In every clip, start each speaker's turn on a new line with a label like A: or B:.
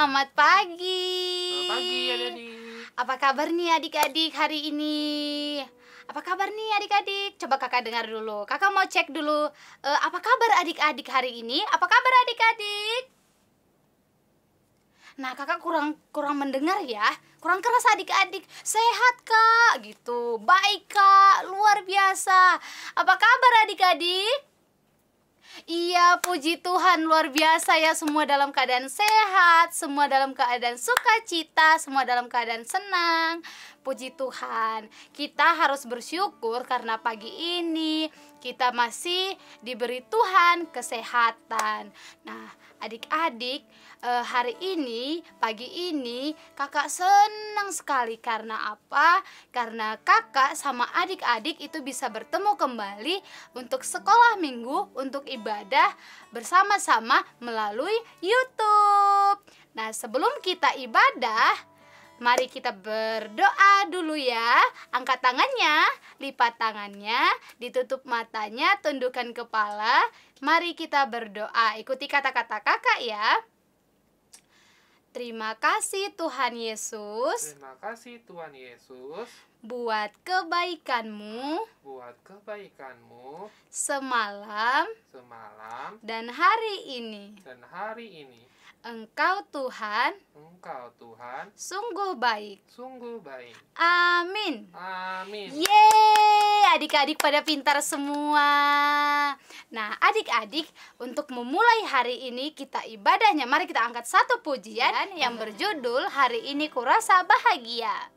A: Selamat pagi.
B: Selamat pagi adik-adik.
A: Apa kabar nih adik-adik hari ini? Apa kabar nih adik-adik? Coba kakak dengar dulu. Kakak mau cek dulu. Apa kabar adik-adik hari ini? Apa kabar adik-adik? Nah, kakak kurang mendengar ya. Kurang keras adik-adik. Sehat kak? Gitu. Baik kak. Luar biasa. Apa kabar adik-adik? Iya, puji Tuhan, luar biasa ya. Semua dalam keadaan sehat, semua dalam keadaan sukacita, semua dalam keadaan senang. Puji Tuhan. Kita harus bersyukur karena pagi ini kita masih diberi Tuhan kesehatan. Nah, adik-adik, hari ini, pagi ini kakak senang sekali. Karena apa? Karena kakak sama adik-adik itu bisa bertemu kembali untuk sekolah minggu, untuk ibadah bersama-sama melalui YouTube. Nah, sebelum kita ibadah, mari kita berdoa dulu ya. Angkat tangannya, lipat tangannya, ditutup matanya, tundukkan kepala. Mari kita berdoa. Ikuti kata-kata kakak ya. Terima kasih Tuhan Yesus.
B: Terima kasih Tuhan Yesus
A: Buat kebaikanmu
B: buat kebaikanmu
A: semalam
B: semalam
A: dan hari ini.
B: dan hari ini.
A: Engkau Tuhan
B: Engkau Tuhan
A: sungguh baik.
B: sungguh baik.
A: Amin.
B: Amin.
A: Yeay, adik-adik pada pintar semua. Nah, adik-adik, untuk memulai hari ini kita ibadahnya, mari kita angkat satu pujian yang berjudul Hari Ini Kurasa Bahagia.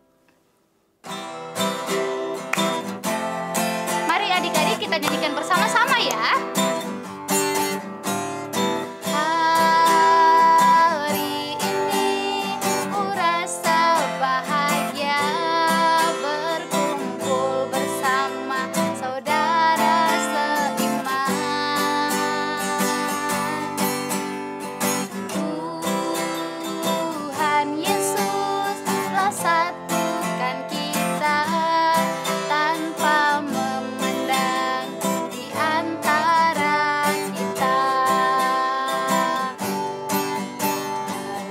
A: Mari adik-adik kita nyanyikan bersama-sama ya. Hari ini kurasa bahagia berkumpul bersama saudara seiman. Tuhan Yesus telah satukan kita tanpa memandang di antara kita.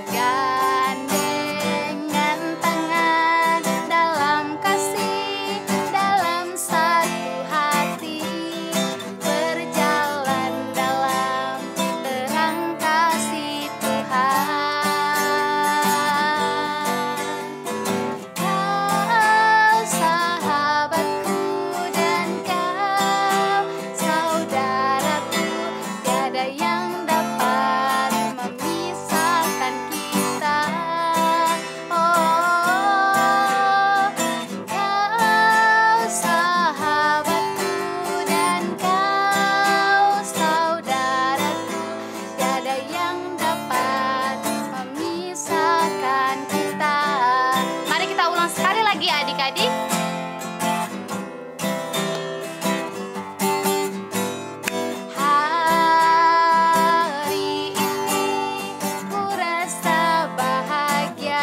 A: Bergandengan tangan dalam kasih, dalam satu hati, berjalan dalam terang kasih Tuhan. Kau sahabatku dan kau saudaraku, tiada yang dapat memisahkan kita. Oh, kau sahabatku dan kau saudaraku, tiada yang dapat memisahkan kita. Mari kita ulang sekali lagi adik-adik. Hari ini kurasa bahagia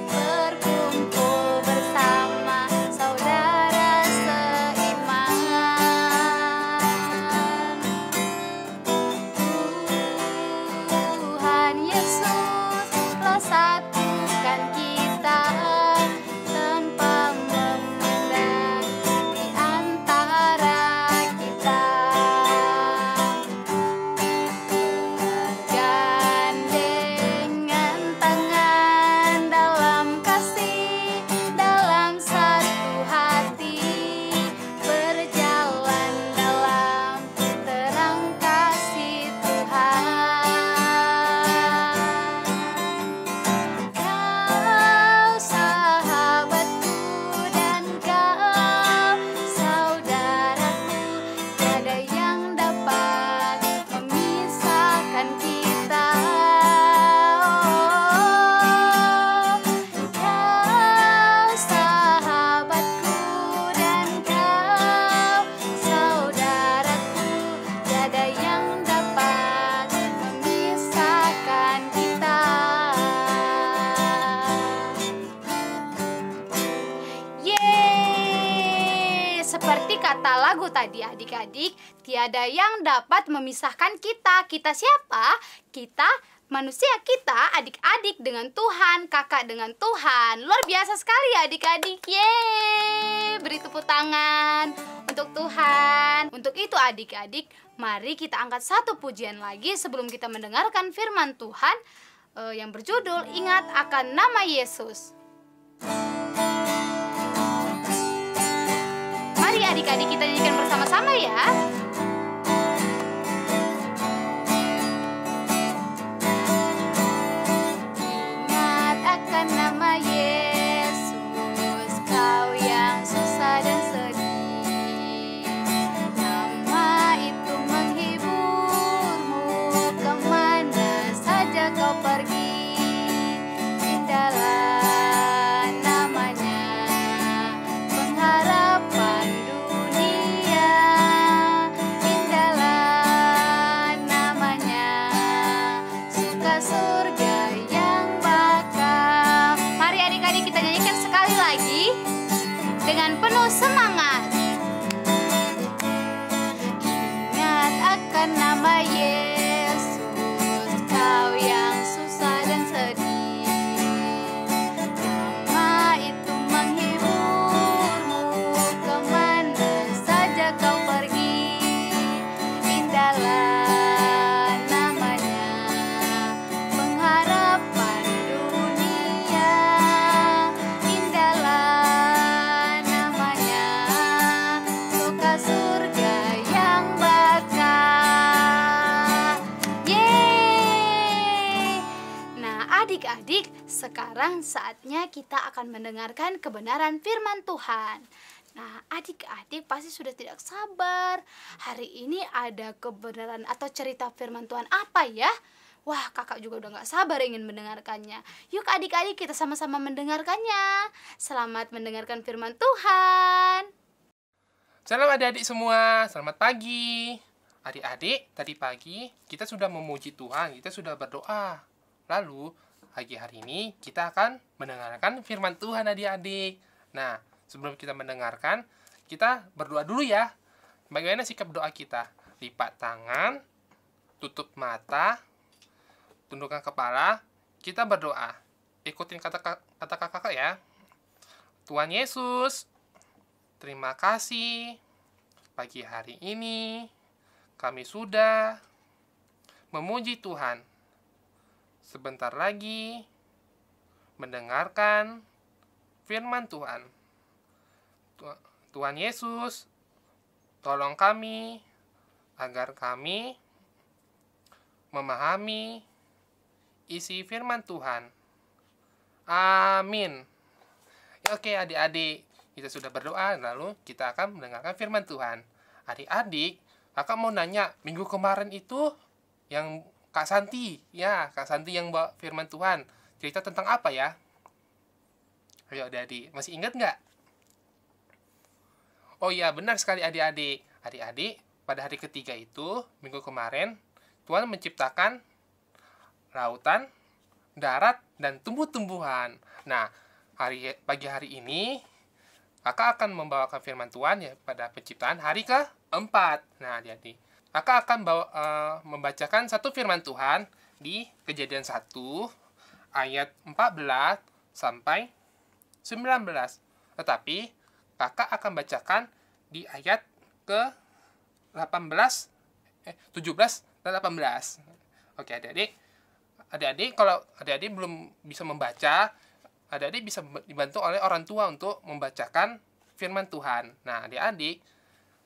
A: berkumpul bersama saudara seiman. Tuhan Yesus telah satukan kita tanpa memandang di antara kita. Bergandengan tangan dalam kasih, dalam satu hati, berjalan dalam terang kasih Tuhan. Kau sahabatku dan kau saudaraku, tiada yang dapat memisahkan kita. Oh, kau sahabatku dan kau saudaraku, tiada yang dapat memisahkan kita. Yeay, seperti kata lagu tadi adik-adik, tiada yang dapat memisahkan kita. Kita siapa? Kita manusia kita adik-adik dengan Tuhan, kakak dengan Tuhan. Luar biasa sekali ya adik-adik. Yeay, beri tepuk tangan untuk Tuhan. Untuk itu adik-adik, mari kita angkat satu pujian lagi sebelum kita mendengarkan firman Tuhan yang berjudul Ingat Akan Nama Yesus. Mari adik-adik kita nyanyikan bersama-sama ya. Ingat akan nama Yesus, kau yang susah dan sedih. Nama itu menghiburmu kemana saja kau pergi. Indahlah namanya, pengharapan dunia. Indahlah namanya, suka surga yang bakal. Mari adik-adik kita nyanyikan sekali lagi dengan penuh semangat. Ingat akan nama Yesus, kau yang susah dan sedih. Nama itu menghiburmu kemana saja kau pergi. Indahlah namanya, pengharapan dunia. Indahlah namanya, suka surga yang bakal. Yeay. Nah adik-adik, sekarang saatnya kita akan mendengarkan kebenaran firman Tuhan. Nah adik-adik pasti sudah tidak sabar. Hari ini ada kebenaran atau cerita firman Tuhan apa ya? Wah, kakak juga udah gak sabar ingin mendengarkannya. Yuk adik-adik kita sama-sama mendengarkannya. Selamat mendengarkan firman Tuhan.
B: Salam adik-adik semua, selamat pagi. Adik-adik, tadi pagi kita sudah memuji Tuhan, kita sudah berdoa. Lalu, pagi hari ini kita akan mendengarkan firman Tuhan adik-adik. Nah, sebelum kita mendengarkan, kita berdoa dulu ya. Bagaimana sikap doa kita? Lipat tangan, tutup mata, tundukkan kepala, kita berdoa. Ikutin kata kakak ya. Tuhan Yesus, terima kasih pagi hari ini kami sudah memuji Tuhan. Sebentar lagi mendengarkan firman Tuhan. Tuhan Yesus, tolong kami agar kami memahami isi firman Tuhan. Amin. Oke adik-adik, kita sudah berdoa, lalu kita akan mendengarkan firman Tuhan. Adik-adik, kakak mau nanya, minggu kemarin itu yang Kak Santi yang bawa firman Tuhan, cerita tentang apa ya? Ayo adik-adik, masih ingat nggak? Oh iya, benar sekali adik-adik. Adik-adik, pada hari ketiga itu, minggu kemarin, Tuhan menciptakan lautan, darat, dan tumbuh-tumbuhan. Nah, pagi hari ini, kakak akan membawakan firman Tuhan ya pada penciptaan hari keempat. Nah, adik-adik, kakak akan membacakan satu firman Tuhan di Kejadian 1 ayat 14 sampai 19. Tetapi kakak akan bacakan di ayat ke 17 dan 18. Oke, adik-adik kalau adik-adik belum bisa membaca, adik-adik bisa dibantu oleh orang tua untuk membacakan firman Tuhan. Nah, adik-adik,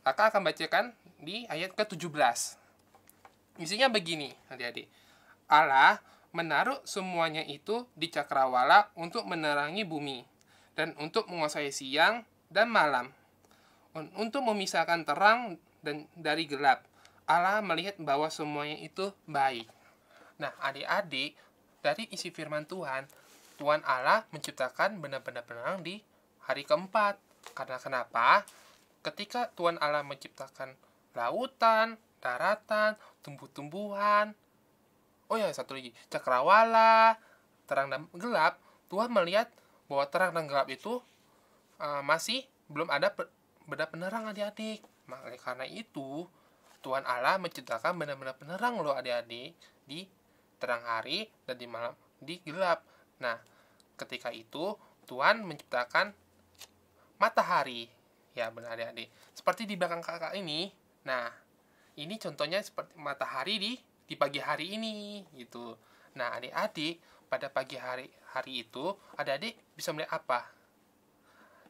B: kakak akan bacakan di ayat ke-17. Isinya begini, adik-adik. Allah menaruh semuanya itu di cakrawala untuk menerangi bumi, dan untuk menguasai siang dan malam, untuk memisahkan terang dan dari gelap. Allah melihat bahwa semuanya itu baik. Nah, adik-adik, dari isi firman Tuhan, Tuhan Allah menciptakan benda-benda penerang di hari keempat. Karena kenapa? Ketika Tuhan Allah menciptakan lautan, daratan, tumbuh-tumbuhan, oh ya satu lagi, cakrawala, terang dan gelap, Tuhan melihat bahwa terang dan gelap itu masih belum ada benda penerang adik-adik. Oleh karena itu, Tuhan Allah menciptakan benda-benda penerang loh adik-adik di terang hari dan di malam di gelap. Nah, ketika itu Tuhan menciptakan matahari. Ya, benar adik-adik. Seperti di belakang kakak ini. Nah, ini contohnya seperti matahari di pagi hari ini gitu. Nah, adik-adik pada pagi hari itu adik-adik bisa melihat apa?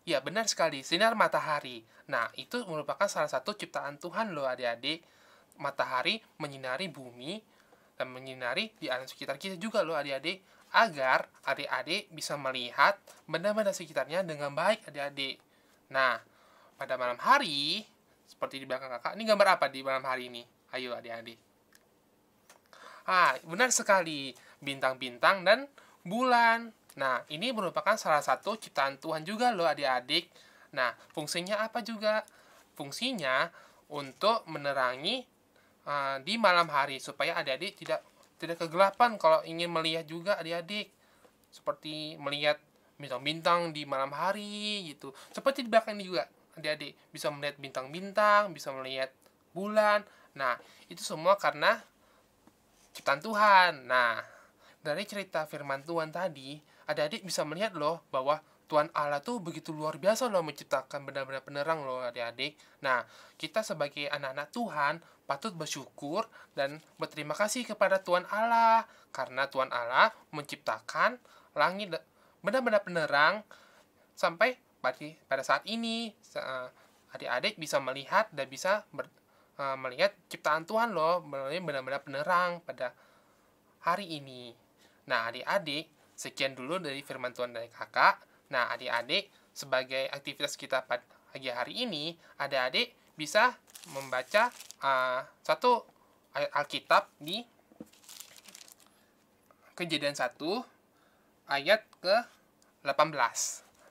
B: Ya, benar sekali, sinar matahari. Nah, itu merupakan salah satu ciptaan Tuhan loh adik-adik. Matahari menyinari bumi dan menyinari di alam sekitar kita juga loh adik-adik, agar adik-adik bisa melihat benda-benda sekitarnya dengan baik adik-adik. Nah, pada malam hari, seperti di belakang kakak, ini gambar apa di malam hari ini? Ayo adik-adik. Benar sekali, bintang-bintang dan bulan. Nah, ini merupakan salah satu ciptaan Tuhan juga loh adik-adik. Nah, fungsinya apa juga? Fungsinya untuk menerangi di malam hari supaya adik-adik tidak kegelapan kalau ingin melihat juga adik-adik. Seperti melihat bintang-bintang di malam hari gitu. Seperti di belakang ini juga adik-adik bisa melihat bintang-bintang, bisa melihat bulan. Nah, itu semua karena ciptaan Tuhan. Nah, dari cerita firman Tuhan tadi, adik-adik bisa melihat loh bahwa Tuhan Allah tuh begitu luar biasa loh menciptakan benda-benda penerang loh adik-adik. Nah, kita sebagai anak-anak Tuhan patut bersyukur dan berterima kasih kepada Tuhan Allah. Karena Tuhan Allah menciptakan langit benda-benda penerang sampai pada saat ini adik-adik bisa melihat dan bisa melihat ciptaan Tuhan loh melalui benda-benda penerang pada hari ini. Nah, adik-adik, sekian dulu dari firman Tuhan dari kakak. Nah, adik-adik, sebagai aktivitas kita pada pagi hari ini, adik-adik bisa membaca satu ayat Alkitab di Kejadian 1 ayat ke-18.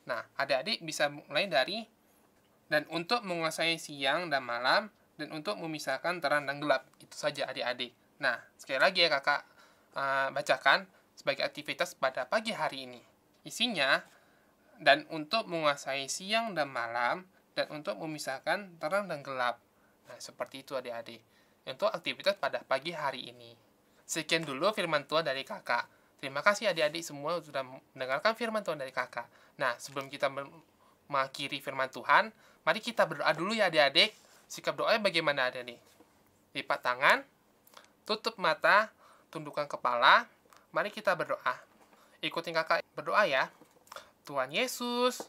B: Nah, adik-adik bisa mulai dari dan untuk menguasai siang dan malam dan untuk memisahkan terang dan gelap. Itu saja adik-adik. Nah, sekali lagi ya kakak bacakan sebagai aktivitas pada pagi hari ini. Isinya, dan untuk menguasai siang dan malam, dan untuk memisahkan terang dan gelap. Nah, seperti itu adik-adik. Untuk aktivitas pada pagi hari ini. Sekian dulu firman Tuhan dari kakak. Terima kasih adik-adik semua sudah mendengarkan firman Tuhan dari kakak. Nah, sebelum kita mengakhiri firman Tuhan, mari kita berdoa dulu ya adik-adik. Sikap doanya bagaimana adik-adik? Lipat tangan, tutup mata, tundukkan kepala. Mari kita berdoa. Ikutin kakak berdoa ya. Tuhan Yesus,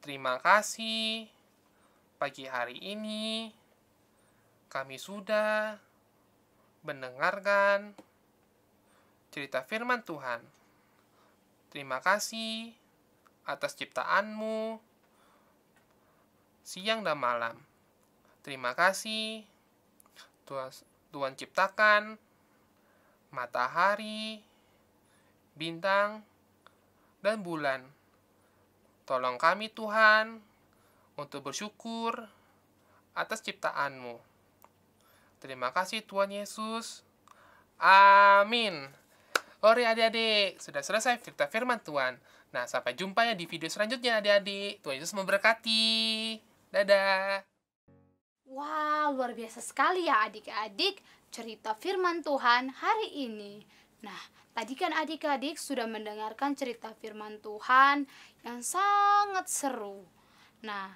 B: terima kasih pagi hari ini kami sudah mendengarkan cerita firman Tuhan. Terima kasih atas ciptaan-Mu siang dan malam. Terima kasih Tuhan ciptakan matahari, bintang, dan bulan. Tolong kami Tuhan untuk bersyukur atas ciptaan-Mu. Terima kasih Tuhan Yesus. Amin. Oke adik-adik, sudah selesai cerita firman Tuhan. Nah, sampai jumpa ya di video selanjutnya adik-adik. Tuhan Yesus memberkati. Dadah.
A: Wah, luar biasa sekali ya adik-adik cerita firman Tuhan hari ini. Nah, tadi kan adik-adik sudah mendengarkan cerita firman Tuhan yang sangat seru. Nah,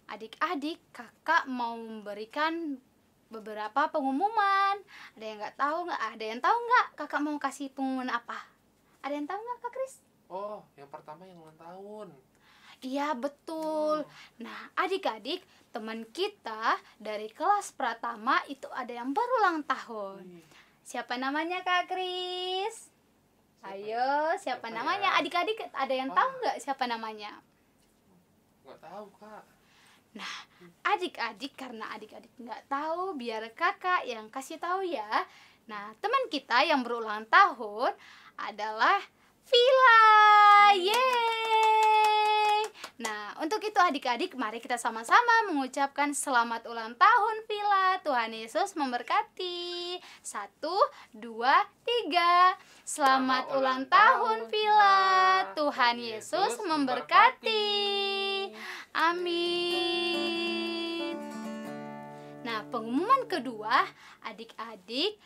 A: adik-adik, kakak mau memberikan beberapa pengumuman. Ada yang tahu nggak? Ada yang tahu nggak? Kakak mau kasih pengumuman apa? Ada yang tahu nggak, Kak Kris?
B: Oh, yang pertama yang ulang tahun.
A: Iya, betul. Nah, adik-adik, teman kita dari kelas Pratama itu ada yang berulang tahun. Siapa namanya, Kak Kris? Ayo, siapa namanya?
B: Ya?
A: Adik-adik ada yang tahu nggak siapa namanya?
B: Nggak tahu, Kak.
A: Nah, adik-adik, karena adik-adik nggak tahu, biar kakak yang kasih tahu ya. Nah, teman kita yang berulang tahun adalah Vila. Yeay! Nah, untuk itu adik-adik, mari kita sama-sama mengucapkan selamat ulang tahun Vila. Tuhan Yesus memberkati. 1, 2, 3. Selamat ulang tahun Vila. Tuhan Yesus memberkati. Amin. Nah, pengumuman kedua, adik-adik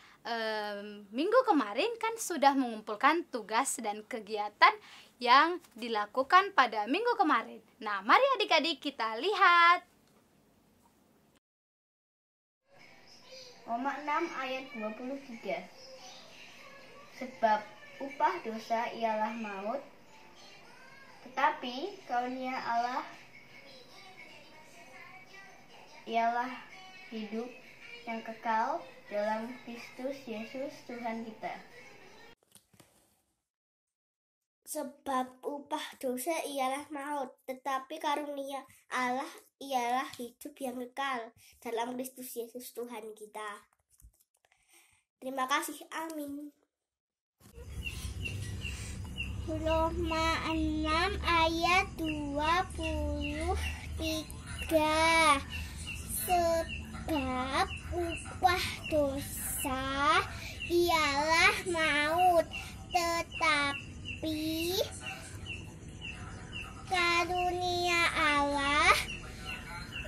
A: minggu kemarin kan sudah mengumpulkan tugas dan kegiatan yang dilakukan pada minggu kemarin. Nah, mari adik-adik kita lihat.
C: Roma 6 ayat 23. Sebab upah dosa ialah maut, tetapi karunia Allah ialah hidup yang kekal dalam Kristus Yesus Tuhan kita.
D: Sebab upah dosa ialah maut, tetapi karunia Allah ialah hidup yang kekal dalam Kristus Yesus Tuhan kita. Terima kasih, amin. Roma 6 ayat 23. Sebab upah dosa ialah maut, tetapi karunia Allah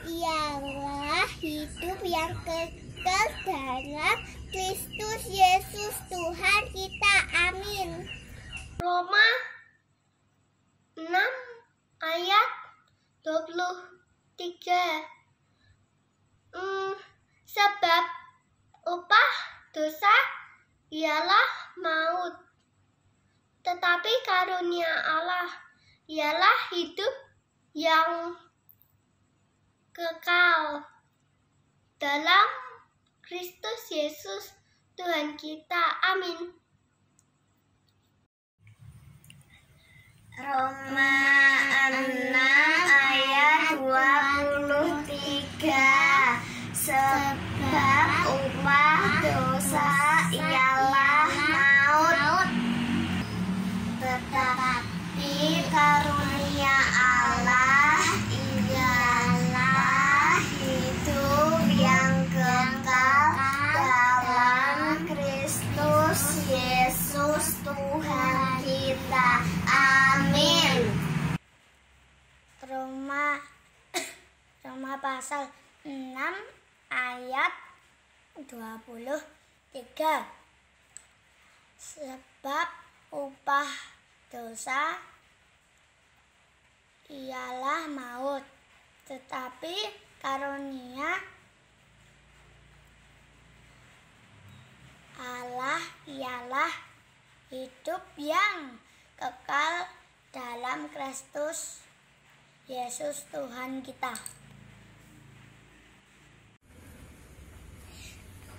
D: ialah hidup yang kekal dalam Kristus Yesus Tuhan kita. Amin. Roma 6 ayat 23. Sebab upah dosa ialah maut, tetapi karunia Allah ialah hidup yang kekal dalam Kristus Yesus Tuhan kita. Amin. Roma 6 ayat 23. Sebab upah dosa ialah maut, tetapi karunia Allah ialah hidup yang kekal dalam Kristus Yesus Tuhan kita. Amin. Roma pasal 6 ayat 23. Sebab upah dosa ialah maut, tetapi karunia Allah ialah hidup yang kekal dalam Kristus Yesus Tuhan kita.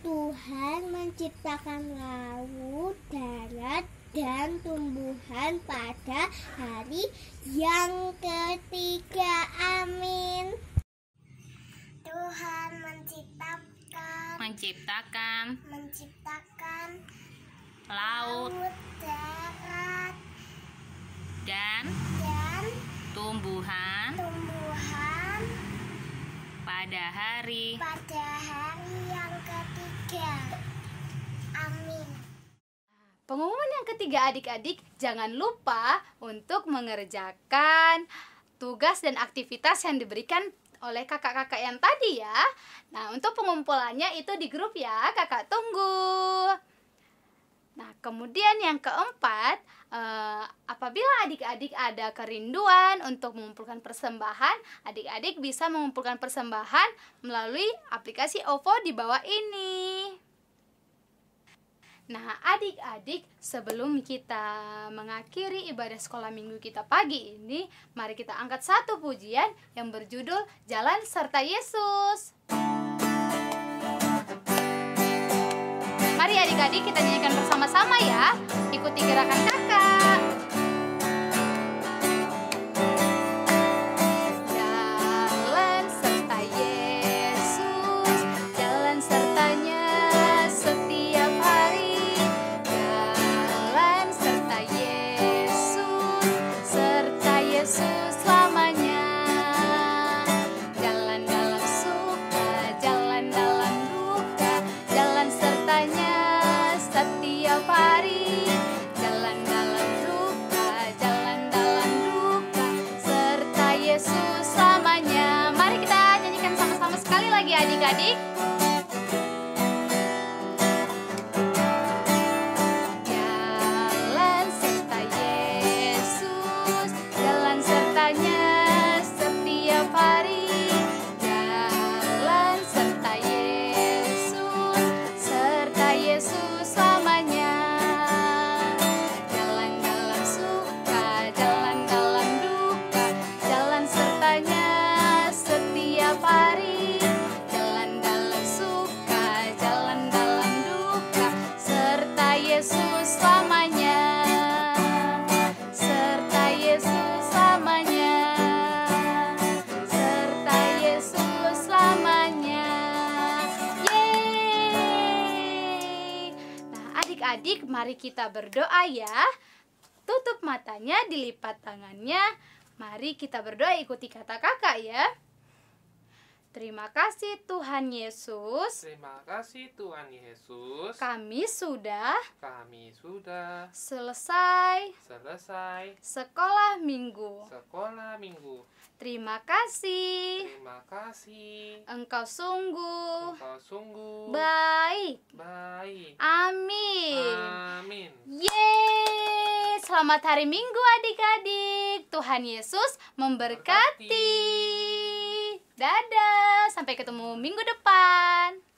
D: Tuhan menciptakan laut, darat, dan tumbuhan pada hari yang ketiga. Amin. Tuhan menciptakan laut, darat,
A: Dan tumbuhan pada hari
D: yang ketiga. Amin.
A: Pengumuman yang ketiga adik-adik, jangan lupa untuk mengerjakan tugas dan aktivitas yang diberikan oleh kakak-kakak yang tadi ya. Nah, untuk pengumpulannya itu di grup ya, kakak tunggu. Nah, kemudian yang keempat, apabila adik-adik ada kerinduan untuk mengumpulkan persembahan, adik-adik bisa mengumpulkan persembahan melalui aplikasi OVO di bawah ini. Nah, adik-adik, sebelum kita mengakhiri ibadah sekolah minggu kita pagi ini, mari kita angkat satu pujian yang berjudul Jalan Serta Yesus. Mari adik-adik kita nyanyikan bersama-sama ya. Ikuti gerakan kakak. Jalan serta Yesus, jalan sertanya setiap hari. Jalan serta Yesus selamanya. Jalan dalam suka, jalan dalam duka, jalan sertanya setiap hari. Jalan Adik-adik, mari kita berdoa ya. Tutup matanya, dilipat tangannya. Mari kita berdoa, ikuti kata kakak ya. Terima kasih Tuhan Yesus.
B: Terima kasih Tuhan Yesus.
A: Kami sudah selesai sekolah minggu. Terima kasih. Engkau sungguh baik. Amin. Yeay, selamat hari Minggu adik-adik. Tuhan Yesus memberkati. Dadah, sampai ketemu minggu depan.